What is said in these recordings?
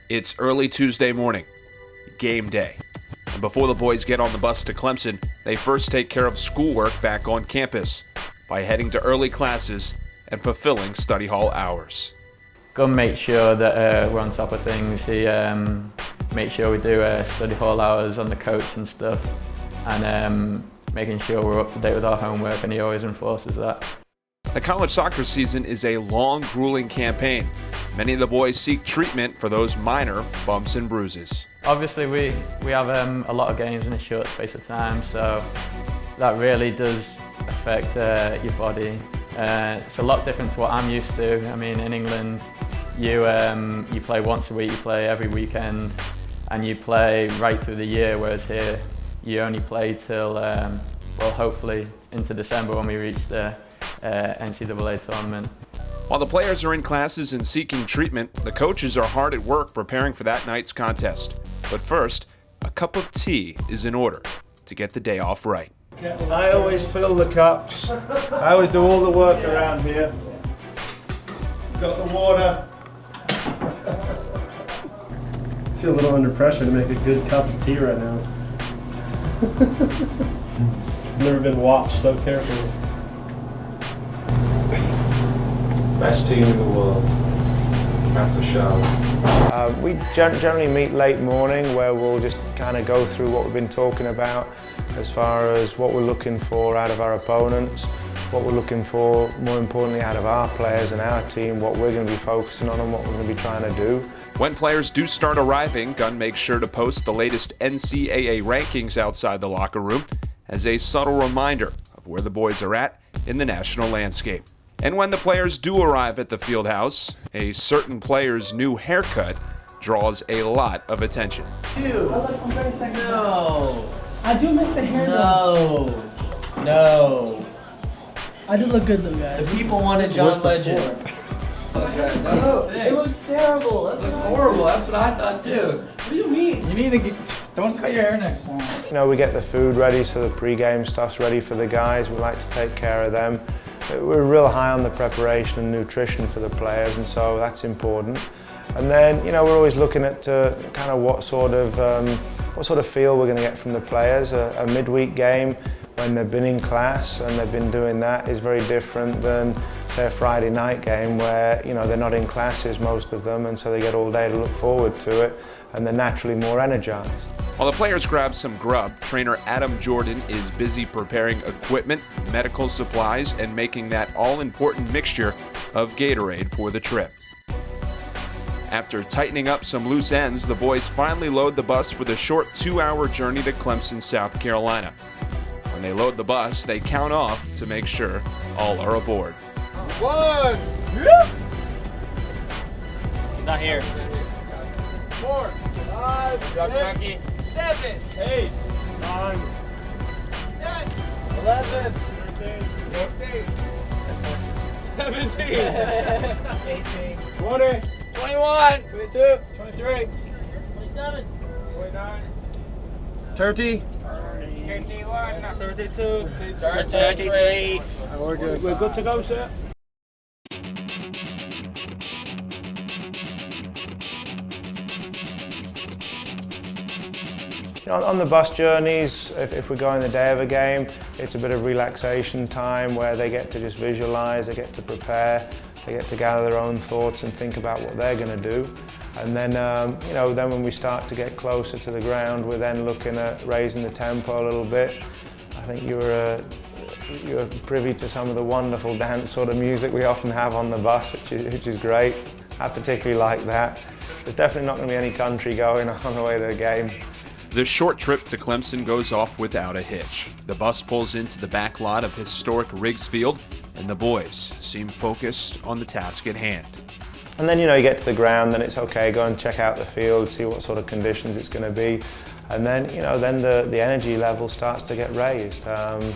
It's early Tuesday morning, game day. And before the boys get on the bus to Clemson, they first take care of schoolwork back on campus by heading to early classes and fulfilling study hall hours. GUNN makes sure that we're on top of things. He makes sure we do study hall hours on the coach and stuff, and making sure we're up to date with our homework, and he always enforces that. The college soccer season is a long, grueling campaign. Many of the boys seek treatment for those minor bumps and bruises. Obviously we have a lot of games in a short space of time, so that really does affect your body. It's a lot different to what I'm used to. I mean, in England, you play once a week, you play every weekend, and you play right through the year, whereas here you only play till, well, hopefully into December when we reach the NCAA tournament. While the players are in classes and seeking treatment, the coaches are hard at work preparing for that night's contest. But first, a cup of tea is in order to get the day off right. I always fill the cups. I always do all the work around here. Got the water. I feel a little under pressure to make a good cup of tea right now. Never been watched so carefully. Best team in the world after shower. We generally meet late morning where we'll just kind of go through what we've been talking about as far as what we're looking for out of our opponents, what we're looking for, more importantly, out of our players and our team, what we're going to be focusing on and what we're going to be trying to do. When players do start arriving, GUNN makes sure to post the latest NCAA rankings outside the locker room as a subtle reminder of where the boys are at in the national landscape. And when the players do arrive at the field house, a certain player's new haircut draws a lot of attention. No. I do miss the hair though. No. I do look good though, guys. The people wanted John Legend. No, it looks terrible. That looks horrible. That's what I thought too. What do you mean? You need to don't cut your hair next time. You know, we get the food ready, so the pre-game stuff's ready for the guys. We like to take care of them. We're real high on the preparation and nutrition for the players, and so that's important. And then, you know, we're always looking at kind of what sort of feel we're going to get from the players. A midweek game when they've been in class and they've been doing that is very different than, say, a Friday night game where, you know, they're not in classes, most of them, and so they get all day to look forward to it, and they're naturally more energized. While the players grab some grub, trainer Adam Jordan is busy preparing equipment, medical supplies, and making that all-important mixture of Gatorade for the trip. After tightening up some loose ends, the boys finally load the bus for the short 2-hour journey to Clemson, South Carolina. When they load the bus, they count off to make sure all are aboard. 1. Not here. 4, 5, 6, 7, 8, 9, 10, 11, 13, 16, 17, 18, 20, 21, 22, 23, 27, 29, 30, 31, 32, 33. We're good. We're good to go, sir. On the bus journeys, if we're going the day of a game, it's a bit of relaxation time where they get to just visualize, they get to prepare, they get to gather their own thoughts and think about what they're going to do. And then, you know, then when we start to get closer to the ground, we're then looking at raising the tempo a little bit. I think you're privy to some of the wonderful dance sort of music we often have on the bus, which is great. I particularly like that. There's definitely not going to be any country going on the way to the game. The short trip to Clemson goes off without a hitch. The bus pulls into the back lot of historic Riggs Field, and the boys seem focused on the task at hand. And then, you know, you get to the ground, then it's okay, go and check out the field, see what sort of conditions it's going to be. And then, you know, then the energy level starts to get raised. And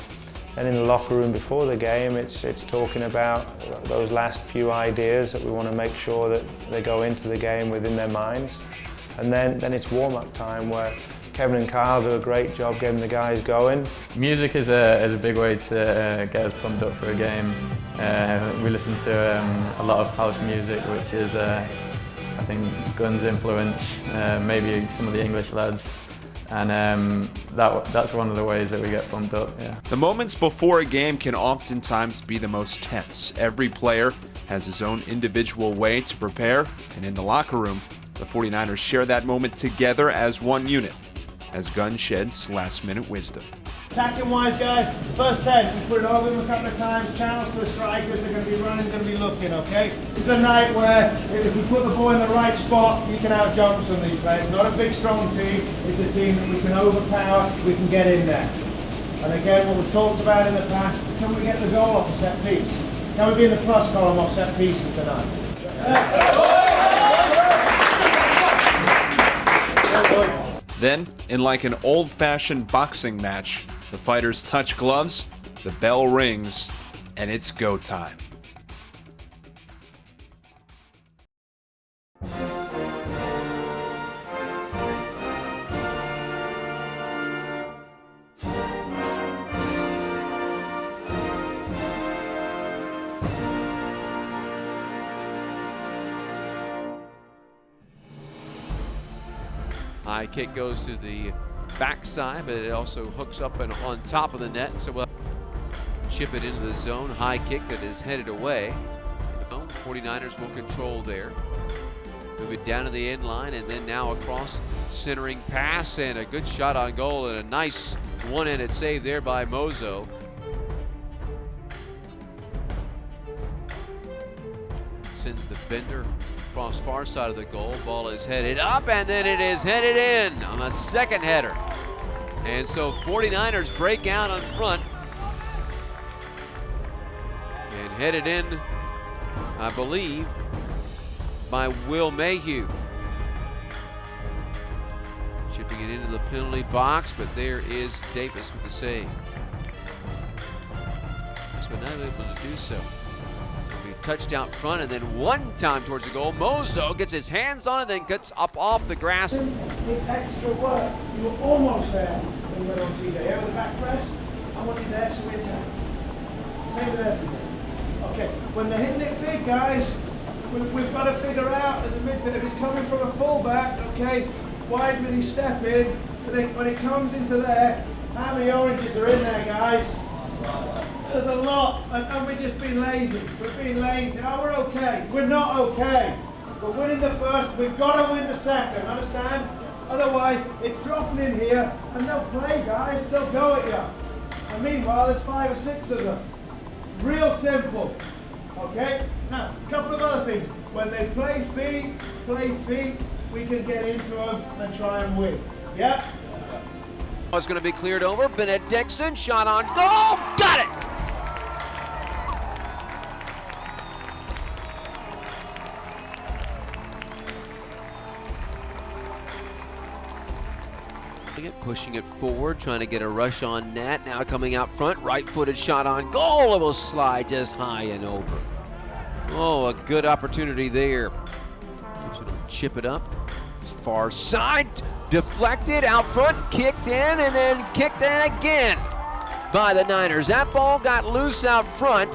in the locker room before the game, it's talking about those last few ideas that we want to make sure that they go into the game within their minds. And then it's warm-up time where Kevin and Kyle do a great job getting the guys going. Music is a big way to get us pumped up for a game. We listen to a lot of house music, which is a I think Gunn's influence, maybe some of the English lads, and that's one of the ways that we get pumped up, yeah. The moments before a game can oftentimes be the most tense. Every player has his own individual way to prepare, and in the locker room, the 49ers share that moment together as one unit, as Gunn sheds last-minute wisdom. Attacking-wise, guys, first 10, we put it over them a couple of times, channels for the strikers, they're going to be running, going to be looking, okay? This is a night where if we put the ball in the right spot, you can out-jump some of these players. Not a big, strong team, it's a team that we can overpower, we can get in there. And again, what we've talked about in the past, can we get the goal off a set piece? Can we be in the plus column off set pieces tonight? Then, in like an old-fashioned boxing match, the fighters touch gloves, the bell rings, and it's go time. High kick goes to the backside, but it also hooks up and on top of the net, so we'll chip it into the zone. High kick that is headed away. The 49ers will control there. Move it down to the end line, and then now across, centering pass, and a good shot on goal, and a nice one-handed save there by Mozo. Sends the bender across far side of the goal. Ball is headed up, and then it is headed in on a second header. And so 49ers break out on front. And headed in, I believe, by Will Mayhew. Chipping it into the penalty box, but there is Davis with the save. But not able to do so. Touched out front, and then one time towards the goal. Mozo gets his hands on it, then gets up off the grass. It's extra work. You were almost there when you went on TV. Over the back press, I want you there, so we attack. Same with everything. Okay, when they're hitting it big, guys, we've got to figure out as a midfielder, if he's coming from a fullback, okay, wide when he step in, when it comes into there, how many oranges are in there, guys? There's a lot, and we've just been lazy. We're being lazy. Oh, we're okay. We're not okay. We're winning the first. We've got to win the second. Understand? Otherwise, it's dropping in here, and they'll play, guys. They'll go at you. And meanwhile, there's 5 or 6 of them. Real simple. Okay? Now, a couple of other things. When they play feet, we can get into them and try and win. Yeah? It's going to be cleared over. Bennett Dixon, shot on goal. Got it! Pushing it forward, trying to get a rush on net. Now coming out front, right-footed shot on goal. It will slide just high and over. Oh, a good opportunity there. Chip it up. Far side, deflected, out front, kicked in, and then kicked in again by the Niners. That ball got loose out front,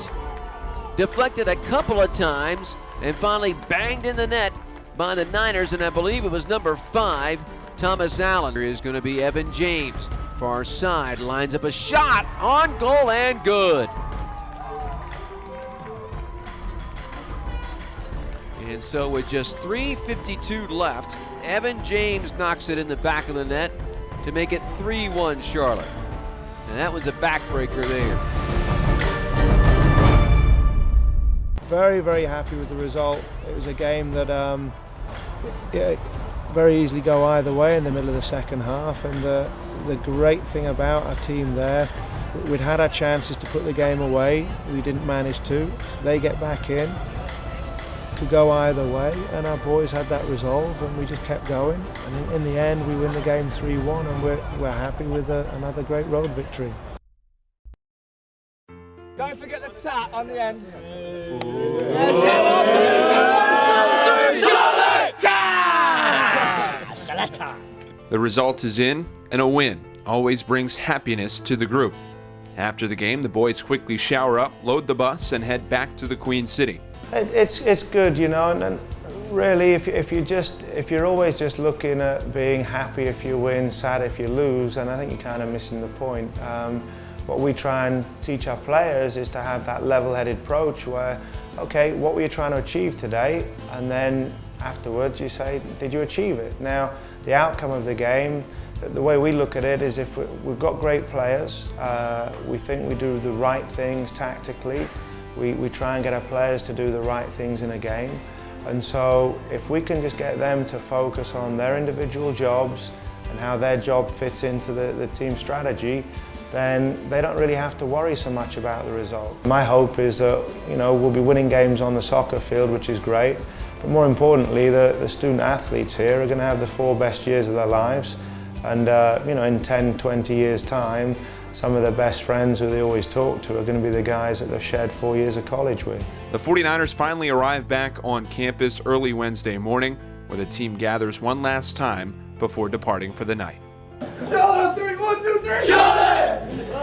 deflected a couple of times, and finally banged in the net by the Niners, and I believe it was number 5, Thomas Allen. Is going to be Evan James. Far side, lines up a shot on goal and good. And so with just 3:52 left, Evan James knocks it in the back of the net to make it 3-1 Charlotte. And that was a backbreaker there. Very, very happy with the result. It was a game that very easily go either way in the middle of the second half, and the great thing about our team there, we'd had our chances to put the game away, we didn't manage to. They get back in, could go either way, and our boys had that resolve, and we just kept going, and in the end we win the game 3-1, and we're happy with another great road victory. Don't forget the tat on the end. The result is in, and a win always brings happiness to the group. After the game, the boys quickly shower up, load the bus, and head back to the Queen City. It's good, you know, and Really, if you're always just looking at being happy if you win, sad if you lose, then I think you're kind of missing the point. What we try and teach our players is to have that level-headed approach where, okay, what were you trying to achieve today? And then afterwards you say, did you achieve it? Now, the outcome of the game, the way we look at it is if we've got great players, we think we do the right things tactically, we try and get our players to do the right things in a game. And so if we can just get them to focus on their individual jobs and how their job fits into the team strategy, then they don't really have to worry so much about the result. My hope is that, you know, we'll be winning games on the soccer field, which is great, but more importantly, the student athletes here are going to have the 4 best years of their lives, and you know, in 10, 20 years' time, some of their best friends who they always talk to are going to be the guys that they've shared 4 years of college with. The 49ers finally arrived back on campus early Wednesday morning, where the team gathers one last time before departing for the night. Shot on 3, 1, 2, 3, shot it!